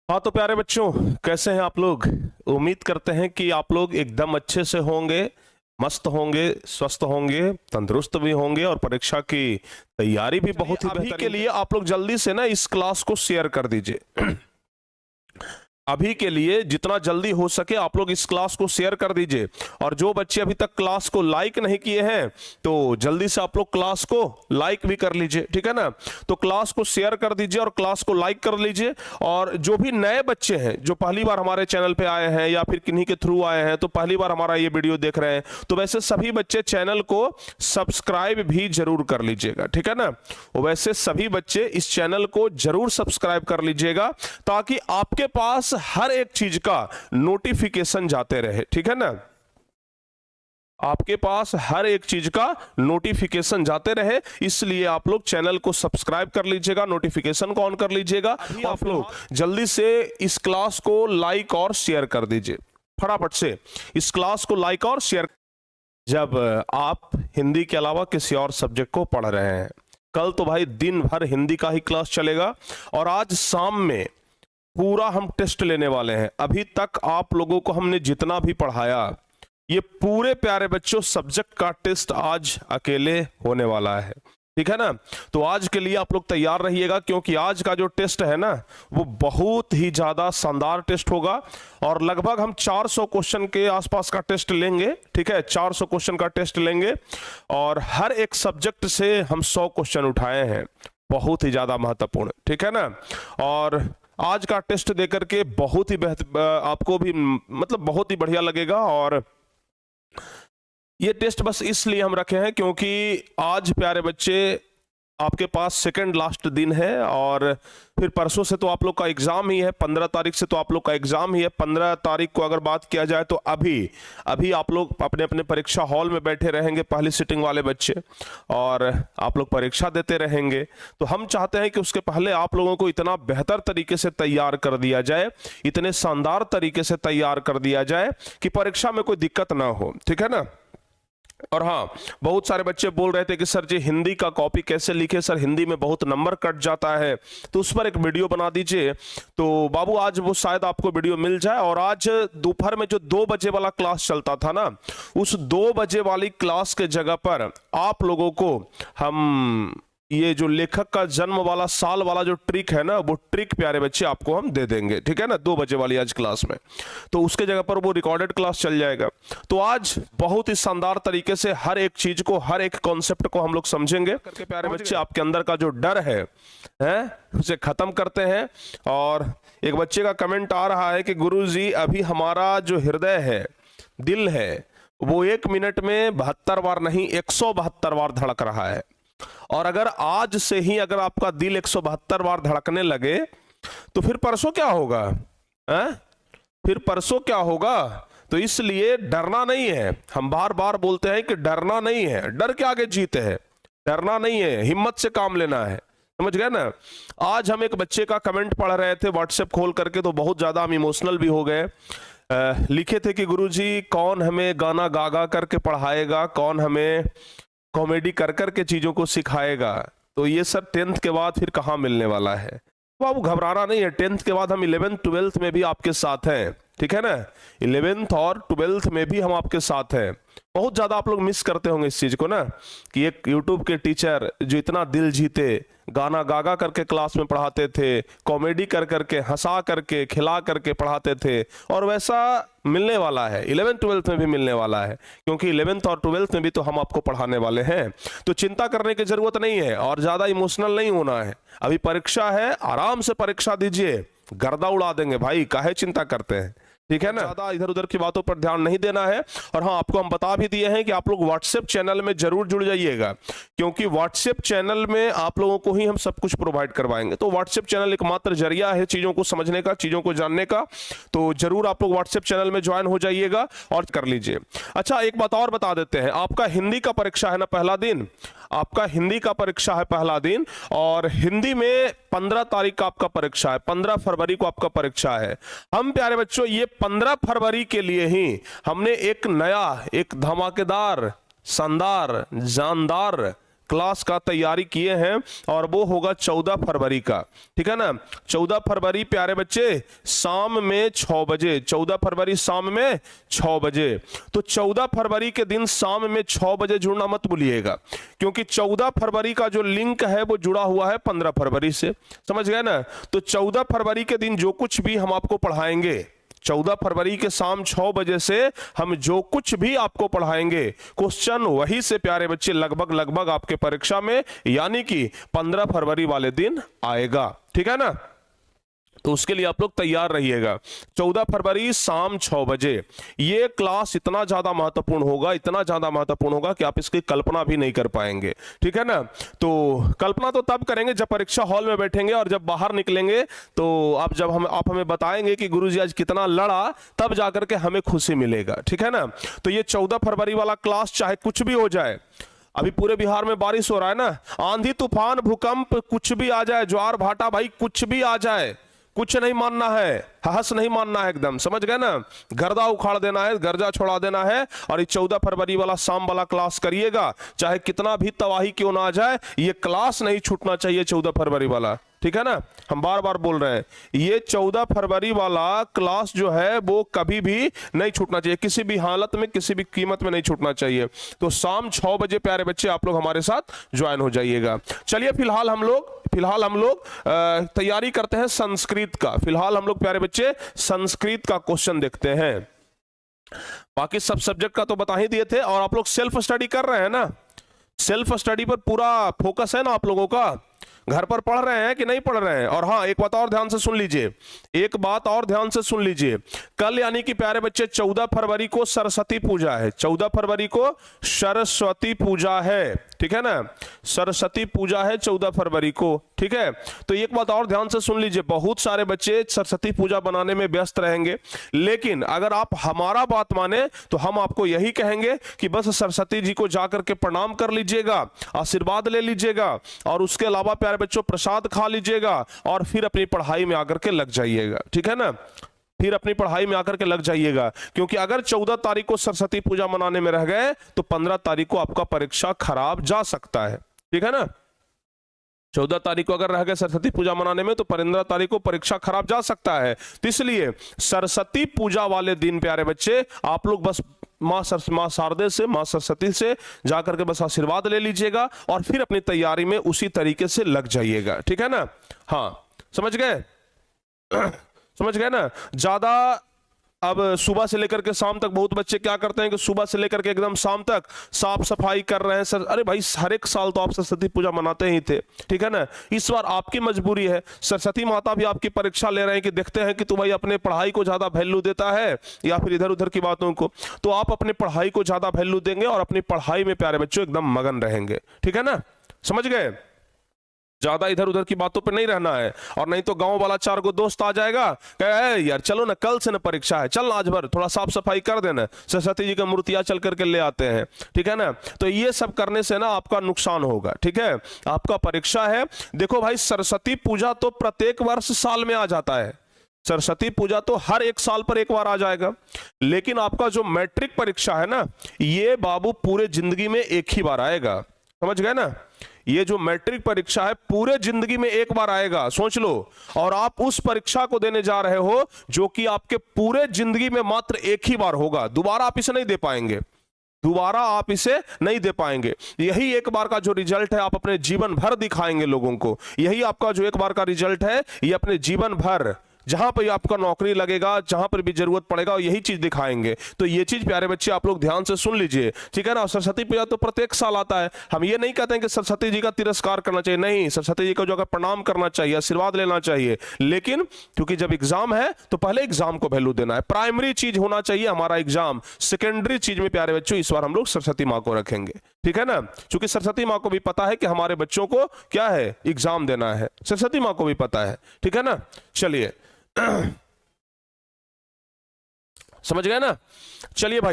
हाँ तो प्यारे बच्चों, कैसे हैं आप लोग। उम्मीद करते हैं कि आप लोग एकदम अच्छे से होंगे, मस्त होंगे, स्वस्थ होंगे, तंदुरुस्त भी होंगे और परीक्षा की तैयारी भी बहुत ही बेहतरीन के लिए आप लोग जल्दी से ना इस क्लास को शेयर कर दीजिए। अभी के लिए जितना जल्दी हो सके आप लोग इस क्लास को शेयर कर दीजिए। और जो बच्चे अभी तक क्लास को लाइक नहीं किए हैं तो जल्दी से आप लोग क्लास को लाइक भी कर लीजिए, ठीक है ना। तो क्लास को शेयर कर दीजिए और क्लास को लाइक कर लीजिए। और जो भी नए बच्चे हैं जो पहली बार हमारे चैनल पे आए हैं या फिर किन्हीं के थ्रू आए हैं तो पहली बार हमारा ये वीडियो देख रहे हैं, तो वैसे सभी बच्चे चैनल को सब्सक्राइब भी जरूर कर लीजिएगा, ठीक है ना। वैसे सभी बच्चे इस चैनल को जरूर सब्सक्राइब कर लीजिएगा ताकि आपके पास हर एक चीज का नोटिफिकेशन जाते रहे, ठीक है ना। आपके पास हर एक चीज का नोटिफिकेशन जाते रहे, इसलिए आप लोग चैनल को सब्सक्राइब कर लीजिएगा, नोटिफिकेशन को ऑन कर लीजिएगा। आप लोग जल्दी से इस क्लास को लाइक और शेयर कर दीजिए, फटाफट से इस क्लास को लाइक और शेयर। जब आप हिंदी के अलावा किसी और सब्जेक्ट को पढ़ रहे हैं, कल तो भाई दिन भर हिंदी का ही क्लास चलेगा और आज शाम में पूरा हम टेस्ट लेने वाले हैं। अभी तक आप लोगों को हमने जितना भी पढ़ाया, ये पूरे प्यारे बच्चों सब्जेक्ट का टेस्ट आज अकेले होने वाला है, ठीक है ना। तो आज के लिए आप लोग तैयार रहिएगा क्योंकि आज का जो टेस्ट है ना वो बहुत ही ज्यादा शानदार टेस्ट होगा और लगभग हम 400 क्वेश्चन के आसपास का टेस्ट लेंगे, ठीक है। 400 क्वेश्चन का टेस्ट लेंगे और हर एक सब्जेक्ट से हम 100 क्वेश्चन उठाए हैं, बहुत ही ज्यादा महत्वपूर्ण, ठीक है ना। और आज का टेस्ट देकर के बहुत ही आपको भी मतलब बहुत ही बढ़िया लगेगा। और ये टेस्ट बस इसलिए हम रखे हैं क्योंकि आज प्यारे बच्चे आपके पास सेकंड लास्ट दिन है और फिर परसों से तो आप लोग का एग्जाम ही है, 15 तारीख से तो आप लोग का एग्जाम ही है। 15 तारीख को अगर बात किया जाए तो अभी आप लोग अपने अपने परीक्षा हॉल में बैठे रहेंगे, पहली सिटिंग वाले बच्चे, और आप लोग परीक्षा देते रहेंगे। तो हम चाहते हैं कि उसके पहले आप लोगों को इतना बेहतर तरीके से तैयार कर दिया जाए, इतने शानदार तरीके से तैयार कर दिया जाए कि परीक्षा में कोई दिक्कत ना हो, ठीक है ना। और हाँ, बहुत सारे बच्चे बोल रहे थे कि सर जी हिंदी का कॉपी कैसे लिखे, सर हिंदी में बहुत नंबर कट जाता है, तो उस पर एक वीडियो बना दीजिए। तो बाबू आज वो शायद आपको वीडियो मिल जाए। और आज दोपहर में जो 2 बजे वाला क्लास चलता था ना, उस 2 बजे वाली क्लास के जगह पर आप लोगों को हम ये जो लेखक का जन्म वाला साल वाला जो ट्रिक है ना, वो ट्रिक प्यारे बच्चे आपको हम दे देंगे, ठीक है ना, 2 बजे वाली आज क्लास में। तो उसके जगह पर वो रिकॉर्डेड क्लास चल जाएगा। तो आज बहुत ही शानदार तरीके से हर एक चीज को, हर एक कॉन्सेप्ट को हम लोग समझेंगे करके प्यारे बच्चे आपके अंदर का जो डर है उसे खत्म करते हैं। और एक बच्चे का कमेंट आ रहा है कि गुरुजी अभी हमारा जो हृदय है, दिल है, वो 1 मिनट में 72 बार नहीं 172 बार धड़क रहा है। और अगर आज से ही अगर आपका दिल 172 बार धड़कने लगे तो फिर परसों क्या होगा, फिर परसों क्या होगा। तो इसलिए डरना नहीं है, हम बार बार बोलते हैं कि डरना नहीं है, डर के आगे जीत है, डरना नहीं है, हिम्मत से काम लेना है, समझ गए ना। आज हम एक बच्चे का कमेंट पढ़ रहे थे व्हाट्सएप खोल करके, तो बहुत ज्यादा हम इमोशनल भी हो गए। लिखे थे कि गुरुजी कौन हमें गाना गा गा करके पढ़ाएगा, कौन हमें कॉमेडी कर कर के चीजों को सिखाएगा। तो ये सब 10th के बाद फिर कहाँ मिलने वाला है। तो आपको घबराना नहीं है, 10th के बाद हम 11th 12th में भी आपके साथ हैं, ठीक है ना। 11th और 12th में भी हम आपके साथ हैं। बहुत ज्यादा आप लोग मिस करते होंगे इस चीज को ना, कि एक YouTube के टीचर जो इतना दिल जीते, गाना गागा करके क्लास में पढ़ाते थे, कॉमेडी कर करके, हंसा करके, खिला करके पढ़ाते थे, और वैसा मिलने वाला है 11th 12th में भी मिलने वाला है, क्योंकि 11th और 12th में भी तो हम आपको पढ़ाने वाले हैं। तो चिंता करने की जरूरत नहीं है और ज्यादा इमोशनल नहीं होना है। अभी परीक्षा है, आराम से परीक्षा दीजिए, गर्दा उड़ा देंगे भाई, काहे चिंता करते हैं, ठीक है ना। ज्यादा इधर उधर की बातों पर ध्यान नहीं देना है। और हाँ, आपको हम बता भी दिए हैं कि आप लोग व्हाट्सएप चैनल में जरूर जुड़ जाइएगा, क्योंकि व्हाट्सएप चैनल में आप लोगों को ही हम सब कुछ प्रोवाइड करवाएंगे। तो व्हाट्सएप चैनल एकमात्र जरिया है चीजों को समझने का, चीजों को जानने का। तो जरूर आप लोग व्हाट्सएप चैनल में ज्वाइन हो जाइएगा और कर लीजिए। अच्छा, एक बात और बता देते हैं, आपका हिंदी का परीक्षा है ना पहला दिन, आपका हिंदी का परीक्षा है पहला दिन, और हिंदी में 15 तारीख का आपका परीक्षा है, 15 फरवरी को आपका परीक्षा है। हम प्यारे बच्चों ये 15 फरवरी के लिए ही हमने एक नया, एक धमाकेदार, शानदार, जानदार क्लास का तैयारी किए हैं और वो होगा 14 फरवरी का, ठीक है ना। 14 फरवरी प्यारे बच्चे शाम में 6 बजे, 14 फरवरी शाम में 6 बजे। तो 14 फरवरी के दिन शाम में 6 बजे जुड़ना मत भूलिएगा, क्योंकि 14 फरवरी का जो लिंक है वो जुड़ा हुआ है 15 फरवरी से, समझ गए ना। तो 14 फरवरी के दिन जो कुछ भी हम आपको पढ़ाएंगे, 14 फरवरी के शाम 6 बजे से हम जो कुछ भी आपको पढ़ाएंगे, क्वेश्चन वही से प्यारे बच्चे लगभग आपके परीक्षा में यानी कि 15 फरवरी वाले दिन आएगा, ठीक है ना। तो उसके लिए आप लोग तैयार रहिएगा। 14 फरवरी शाम 6 बजे ये क्लास इतना ज्यादा महत्वपूर्ण होगा, इतना ज्यादा महत्वपूर्ण होगा कि आप इसकी कल्पना भी नहीं कर पाएंगे, ठीक है ना। तो कल्पना तो तब करेंगे जब परीक्षा हॉल में बैठेंगे, और जब बाहर निकलेंगे तो आप हमें बताएंगे कि गुरुजी आज कितना लड़ा, तब जाकर के हमें खुशी मिलेगा, ठीक है ना। तो ये 14 फरवरी वाला क्लास चाहे कुछ भी हो जाए, अभी पूरे बिहार में बारिश हो रहा है ना, आंधी तूफान भूकंप कुछ भी आ जाए, ज्वार भाटा भाई कुछ भी आ जाए, कुछ नहीं मानना है, हंस नहीं मानना है एकदम, समझ गए ना। गर्दा उखाड़ देना है, गर्जा छोड़ा देना है, और ये 14 फरवरी वाला शाम वाला क्लास करिएगा, चाहे कितना भी तबाही क्यों ना आ जाए, ये क्लास नहीं छूटना चाहिए 14 फरवरी वाला, ठीक है ना। हम बार बार बोल रहे हैं ये 14 फरवरी वाला क्लास जो है वो कभी भी नहीं छूटना चाहिए, किसी भी हालत में, किसी भी कीमत में नहीं छूटना चाहिए। तो शाम 6 बजे प्यारे बच्चे आप लोग हमारे साथ ज्वाइन हो जाइएगा। चलिए फिलहाल हम लोग तैयारी करते हैं संस्कृत का। फिलहाल हम लोग प्यारे बच्चे संस्कृत का क्वेश्चन देखते हैं। बाकी सब सब्जेक्ट का तो बता ही दिए थे, और आप लोग सेल्फ स्टडी कर रहे हैं ना, सेल्फ स्टडी पर पूरा फोकस है ना आप लोगों का, घर पर पढ़ रहे हैं कि नहीं पढ़ रहे हैं। और हाँ, एक बात और ध्यान से सुन लीजिए, एक बात और ध्यान से सुन लीजिए, कल यानी कि प्यारे बच्चे 14 फरवरी को सरस्वती पूजा है, 14 फरवरी को सरस्वती पूजा है, ठीक है ना, सरस्वती पूजा है 14 फरवरी को, ठीक है। तो एक बात और ध्यान से सुन लीजिए, बहुत सारे बच्चे सरस्वती पूजा बनाने में व्यस्त रहेंगे, लेकिन अगर आप हमारा बात माने तो हम आपको यही कहेंगे कि बस सरस्वती जी को जाकर के प्रणाम कर लीजिएगा, आशीर्वाद ले लीजिएगा, और उसके अलावा प्यारे बच्चों प्रसाद खा लीजिएगा, और फिर अपनी पढ़ाई में आकर के लग जाइएगा, ठीक है ना, फिर अपनी पढ़ाई में आकर के लग जाइएगा। क्योंकि अगर 14 तारीख को सरस्वती पूजा मनाने में रह गए तो 15 तारीख को आपका परीक्षा खराब जा सकता है, ठीक है ना। 14 तारीख को अगर रह गए सरस्वती पूजा मनाने में तो 15 तारीख को परीक्षा खराब जा सकता है। तो इसलिए सरस्वती पूजा वाले दिन प्यारे बच्चे आप लोग बस मां शारदे से, मां सरस्वती से जाकर के बस आशीर्वाद ले लीजिएगा, और फिर अपनी तैयारी में उसी तरीके से लग जाइएगा, ठीक है ना। हाँ, समझ गए समझ गए ना। ज्यादा अब सुबह से लेकर के शाम तक बहुत बच्चे क्या करते हैं कि सुबह से लेकर के एकदम शाम तक साफ सफाई कर रहे हैं सर। अरे भाई, हर एक साल तो आप सरस्वती पूजा मनाते ही थे, ठीक है ना। इस बार आपकी मजबूरी है, सरस्वती माता भी आपकी परीक्षा ले रहे हैं कि देखते हैं कि तू भाई अपने पढ़ाई को ज्यादा वैल्यू देता है या फिर इधर उधर की बातों को। तो आप अपने पढ़ाई को ज्यादा वैल्यू देंगे और अपनी पढ़ाई में प्यारे बच्चों एकदम मगन रहेंगे, ठीक है ना, समझ गए। ज्यादा इधर उधर की बातों पे नहीं रहना है, और नहीं तो गांव वाला 4 गो दोस्त आ जाएगा, कहे यार चलो ना, कल से ना परीक्षा है, चल आज भर थोड़ा साफ सफाई कर देना, सरस्वती जी का मूर्तियां चल करके ले आते हैं, ठीक है ना। तो ये सब करने से ना आपका नुकसान होगा, ठीक है। आपका परीक्षा है, देखो भाई सरस्वती पूजा तो प्रत्येक वर्ष साल में आ जाता है, सरस्वती पूजा तो हर एक साल पर एक बार आ जाएगा, लेकिन आपका जो मैट्रिक परीक्षा है ना, ये बाबू पूरे जिंदगी में एक ही बार आएगा, समझ गए ना। ये जो मैट्रिक परीक्षा है पूरे जिंदगी में एक बार आएगा, सोच लो। और आप उस परीक्षा को देने जा रहे हो जो कि आपके पूरे जिंदगी में मात्र एक ही बार होगा, दोबारा आप इसे नहीं दे पाएंगे, दोबारा आप इसे नहीं दे पाएंगे। यही एक बार का जो रिजल्ट है आप अपने जीवन भर दिखाएंगे लोगों को, यही आपका जो एक बार का रिजल्ट है ये अपने जीवन भर जहां पर आपका नौकरी लगेगा, जहां पर भी जरूरत पड़ेगा, यही चीज दिखाएंगे। तो ये चीज प्यारे बच्चे आप लोग ध्यान से सुन लीजिए, ठीक है ना। सरस्वती पूजा तो प्रत्येक साल आता है, हम ये नहीं कहते हैं कि सरस्वती जी का तिरस्कार करना चाहिए, नहीं, सरस्वती जी को जो प्रणाम करना चाहिए, आशीर्वाद लेना चाहिए, लेकिन क्योंकि जब एग्जाम है तो पहले एग्जाम को वैल्यू देना है। प्राइमरी चीज होना चाहिए हमारा एग्जाम, सेकेंडरी चीज में प्यारे बच्चों इस बार हम लोग सरस्वती माँ को रखेंगे, ठीक है ना। क्योंकि सरस्वती माँ को भी पता है कि हमारे बच्चों को क्या है, एग्जाम देना है, सरस्वती माँ को भी पता है, ठीक है ना। चलिए समझ गए ना। चलिए भाई।